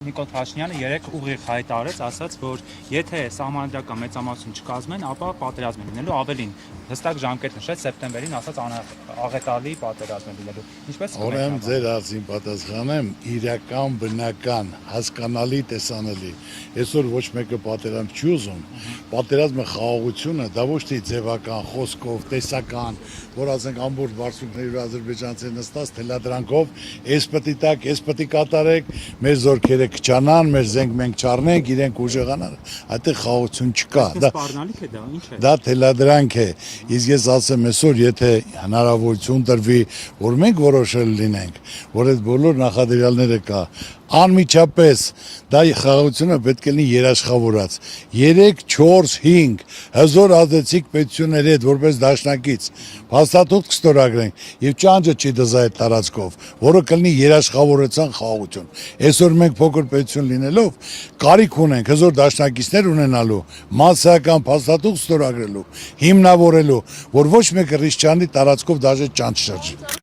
Նիկոլ Փաշինյանը երեք ուղիղ հայտարարեց, ասաց, որ եթե սահմանադրական մեծամասնություն չկազմեն, ապա պատերազմ է լինելու, ավելին հստակ ժամկետ նշեց սեպտեմբերին, ասաց աղետալի պատերազմ է լինելու։ Ինչպես Ուրեմն ձեր հարցին պատասխանեմ, իրական, բնական, հասկանալի, տեսանելի։ Այսօր ոչ մեկը պատերազմ չի ուզում։ Պատերազմը խաղաղությունը, դա ոչ թե ձևական, խոսքով, տեսական, որ ասենք ամբողջ բարձունքների ու ադրբեջանցիներ նստած թելադրանքով, էս պետք է տակ, էս պետք է կատարեք, մեր զորքերը կճանան, մեր զենք մենք չառնենք, իրենք ուժեղանան, այդտեղ խաղաղություն չկա։ Սպառնալիք է դա, ինչ է։ Դա թելադրանք է։ Իսկ ես ասեմ այսօր, եթե հնարավորություն տրվի, որ մենք որոշել լինենք, որ այդ բոլոր նախադրյալները կա, անմիջապես դա խաղաղությունը պետք է լինի երաշխավորած 3, 4, 5 հզոր ազդեցիկ պետությունների հետ որպես դաշնակից փաստաթուղթ կստորագրենք եւ ճանճը չի դզա այդ տարածքով, որը կլինի երաշխավորության խաղաղություն։ Այսօր մենք փոքր պետություն լինելով կարիք ունենք հզոր դաշնակիցներ ունենալու, մասսայական փաստաթուղթ ստորագրելու, հիմնավորելու, որ ոչ մեկը ռիսկ չանի տարածքով դաժե ճանճ շրջի։